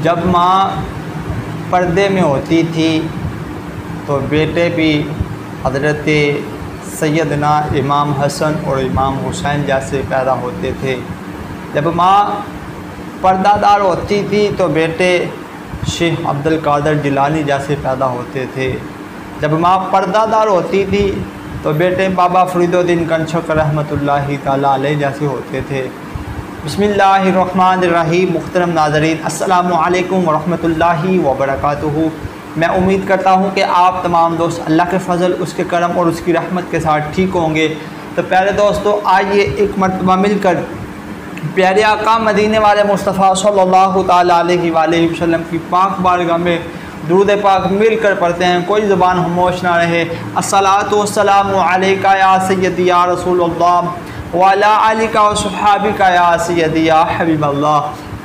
जब माँ पर्दे में होती थी तो बेटे भी हज़रत सैयदना इमाम हसन और इमाम हुसैन जैसे पैदा होते थे। जब माँ पर्दादार होती थी तो बेटे शेख अब्दुल कादिर जिलानी जैसे पैदा होते थे। जब माँ पर्दादार होती थी तो बेटे बाबा फरीदुद्दीन कंचक रहमतुल्लाहि ताला अलैह जैसे होते थे। बिस्मिल्लाहिर्रहमानिर्रहीम। मुहतरम नाज़रीन, अस्सलामु अलैकुम वरहमतुल्लाहि वबरकातुहू। मैं उम्मीद करता हूँ कि आप तमाम दोस्त अल्लाह के फ़ज़ल, उसके करम और उसकी रहमत के साथ ठीक होंगे। तो प्यारे दोस्तों, आइए एक मरतबा मिलकर प्यारे आका मदीने वाले मुस्तफ़ा सल्लल्लाहु ताला अलैहि वसल्लम की पाक बारगाह में दुरूद पाक मिलकर पढ़ते हैं। कोई ज़ुबान खामोश ना रहे। अस्सलातु वस्सलामु अलैका या सय्यदी या रसूलल्लाह व अला आलिका व सहाबिका या सय्यदी या हबीबल्लाह।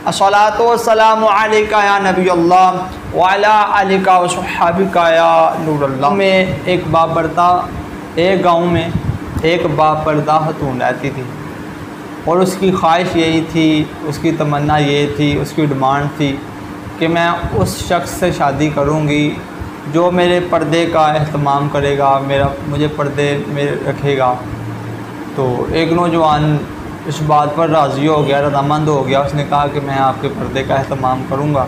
अस्सलातु वस्सलामु अलैका या नबी अल्लाह व अला आलिका व सहाबिका या नूरल्लाह। में एक बापर्दा एक गाँव में एक बापर्दा खतून रहती थी और उसकी ख्वाहिश यही थी, उसकी तमन्ना ये थी, उसकी डिमांड थी कि मैं उस शख्स से शादी करूंगी जो मेरे पर्दे का एहतमाम करेगा, मुझे पर्दे में रखेगा। तो एक नौजवान इस बात पर राज़ी हो गया, रज़ामंद हो गया। उसने कहा कि मैं आपके पर्दे का एहतमाम करूंगा।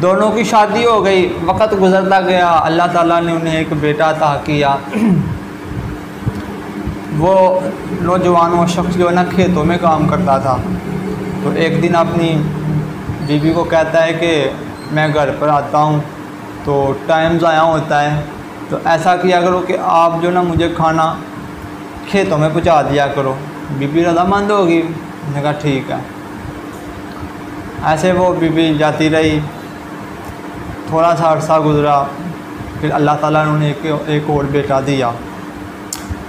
दोनों की शादी हो गई। वक़्त गुज़रता गया। अल्लाह ताला ने उन्हें एक बेटा अता किया। वो नौजवान वो शख्स जो है ना खेतों में काम करता था। तो एक दिन अपनी बीवी को कहता है कि मैं घर पर आता हूँ तो टाइम ज़ाया होता है, तो ऐसा किया करो कि आप जो ना मुझे खाना खेतों में पहुँचा दिया करो। बीवी रज़ामंद होगी। मैंने कहा ठीक है। ऐसे वो बीवी जाती रही। थोड़ा सा अरसा गुज़रा, फिर अल्लाह ताला ने उन्हें एक और बेटा दिया।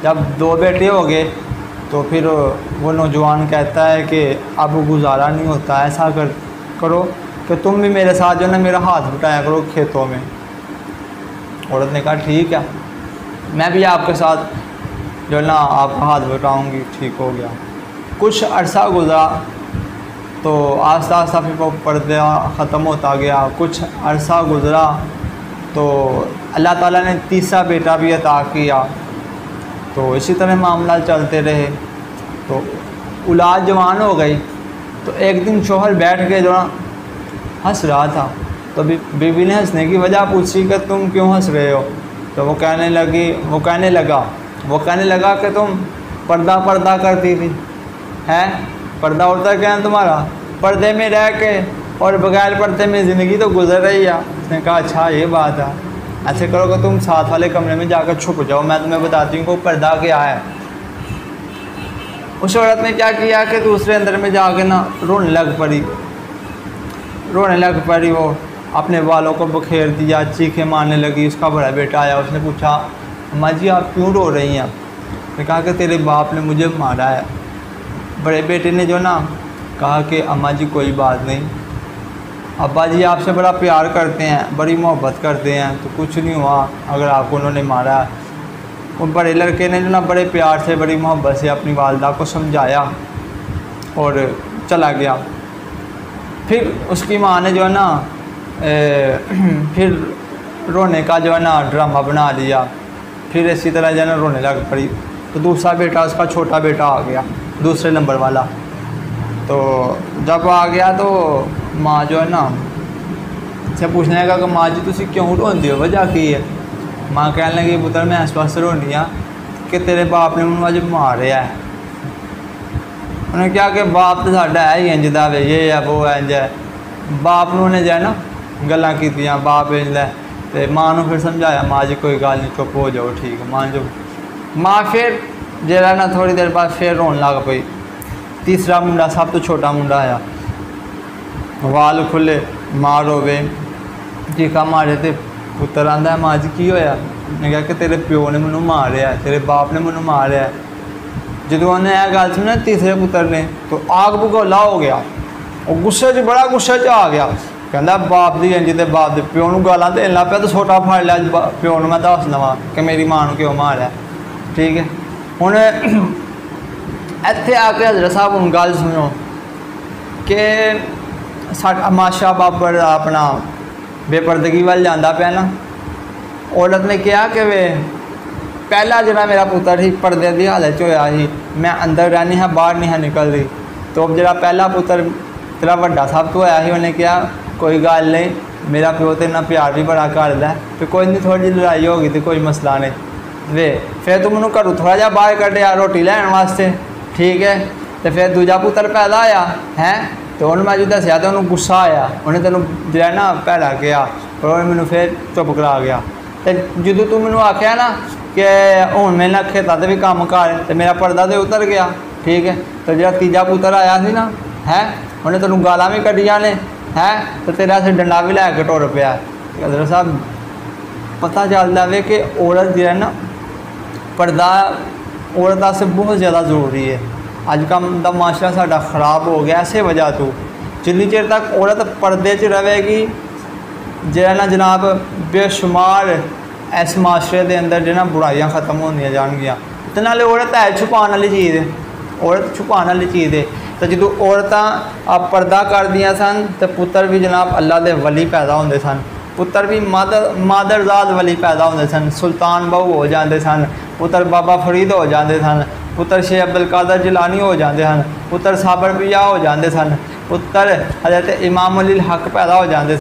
जब दो बेटे हो गए तो फिर वो नौजवान कहता है कि अब गुजारा नहीं होता, ऐसा करो कि तुम भी मेरे साथ जो ना मेरा हाथ बटाया करो खेतों में। औरत ने कहा ठीक है, मैं भी आपके साथ जो ना आपका हाथ बटाऊँगी। ठीक हो गया। कुछ अरसा गुज़रा तो आस्ता आस्ता फिर वो पर्दा ख़त्म होता गया। कुछ अरसा गुज़रा तो अल्लाह ताला ने तीसरा बेटा भी अता किया। तो इसी तरह मामला चलते रहे। तो औलाद जवान हो गई। तो एक दिन शोहर बैठ के जो ना हंस रहा था, तो बीवी ने हंसने की वजह पूछी कि तुम क्यों हंस रहे हो। तो वो कहने लगा कि तुम पर्दा करती थी, हैं पर्दा उड़ता क्या है तुम्हारा, पर्दे में रह के और बगैर पर्दे में ज़िंदगी तो गुजर रही है। उसने कहा अच्छा ये बात है, ऐसे करो कि तुम साथ वाले कमरे में जाकर छुप जाओ, मैं तुम्हें बताती हूँ कि पर्दा क्या है। उस औरत ने क्या किया कि दूसरे अंदर में जाके ना रोने लग पड़ी। वो अपने बालों को बखेर दिया, चीखें मारने लगी। उसका बड़ा बेटा आया। उसने पूछा अम्मा जी आप क्यों रो रही हैं। उसने कहा कि तेरे बाप ने मुझे मारा है। बड़े बेटे ने जो ना कहा कि अम्मा जी कोई बात नहीं, अब्बा जी आपसे बड़ा प्यार करते हैं, बड़ी मोहब्बत करते हैं, तो कुछ नहीं हुआ अगर आपको उन्होंने मारा। उन बड़े लड़के ने जो ना बड़े प्यार से बड़ी मोहब्बत से अपनी वालदा को समझाया और चला गया। फिर उसकी माँ ने जो है ना फिर रोने का जो है ना ड्रामा बना लिया। फिर इसी तरह जो है ना रोने लग पड़ी। तो दूसरा बेटा, उसका छोटा बेटा आ गया, दूसरे नंबर वाला। तो जब आ गया तो माँ जो है ना से पूछने लगा कि माँ जी तुसी क्यों रोंदे हो, वजह की है। माँ कहने लगी पुत्र मैं इस वास्ते रोनी हाँ कि तेरे बाप ने मैनू अज मारिया है। उन्हें क्या कि बाप तो साडा है ही इंज दा वे, ये है वो है इंज है। बाप ने जो है ना गल्लां कीतियां, बाप इंज है। तो माँ ने फिर समझाया, माँ जी कोई गल नहीं, चुप हो जाओ, ठीक है मान जाओ। माँ फिर जरा ना थोड़ी देर बाद फिर रोन लग पई। तीसरा मुंडा, सब तो छोटा मुंडा आया, वाल खुले, माँ रोवे, चीखा मारे। तो पुत्र आंदा है माँ जी की होया। ने कहा कि तेरे प्यो ने मैनू मारिया है, तेरे बाप ने मैनू मारिया है। जो उन्हें यह गल सुनी तीसरे पुत्र ने तो आग भगोला हो गया। और गुस्से च बड़ा गुस्से च आ गया। कहता बाप दी इंज ते बाप दे प्यो नूं गालां देन लग पिया। तो छोटा फड़ लिया प्यो नूं, मैं दस लवां कि मेरी मां नूं क्यों मारिया। ठीक है, हुण इत्थे आके हज़रत साहब हुण गल सुनो कि माशा बाबर अपना बेपर्दगी वाल जाता पाया ना, औरत ने कहा कि वे पहला जो मेरा पुत्र ही पर्दे की हालत होया ही, मैं अंदर रहनी है बाहर नहीं है निकल रही। तो अब जो पहला पुत्र तेरा वड्डा सब तो होया ही, उन्हें कहा कोई गल नहीं, मेरा प्यो तेरे नाल प्यार भी बड़ा करदा है, फिर कोई नहीं थोड़ी जी लड़ाई होगी तो कोई मसला नहीं वे, फिर तू मैनू घरों थोड़ा जहा बाहर कढ़िया रोटी लैन वास्ते, ठीक है। तो फिर दूजा पुत्र पैदा होया है, तो उन्हें मैं जो दसिया तो उन्होंने गुस्सा आया, उन्हें तेन जो ना भैड़ा कहा, पर उन्हें मैनू फिर चुप करा गया। तो जो तू मैनू आख्या ना कि हूँ मेरे ना खेतों से भी काम कर, तो मेरा पर्दा तो उतर गया, ठीक है। तो जो तीजा पुत्र आया सी ना है, उन्हें तेन गालां भी कढ़िया ने है, तो तेरा से डंडा भी लैके टुर पाया। हज़रत साहब पता चलता है कि औरत जो है ना पर्दा औरत वास्ते बहुत ज़्यादा ज़रूरी है। अजकल का माशरा साडा खराब हो गया इस वजह तो, जिन्नी चेर तक औरत पर्दे च रहेगी जो ना जनाब बेशुमार इस माशरे के अंदर जो ना बुराइयां ख़त्म होंदियां जाणगियां। तो नाले औरत है छुपाने वाली चीज़ है, औरत छुपाने वाली चीज़ है। तो जो औरतां पर्दा कर दियां सन तो पुत्र भी जनाब अल्लाह के वली पैदा होंदे सन, पुत्र भी मादरजाद वली पैदा होंदे सन, सुल्तान बहु हो जाते सन, पुत्र बाबा फरीद हो जाते सन, पुत्र शेख अब्दुल कादर जिलानी हो जाते हैं, पुत्र साबर पिया हो जाते सन, पुत्र हज़रत इमाम अली हक पैदा हो जाते।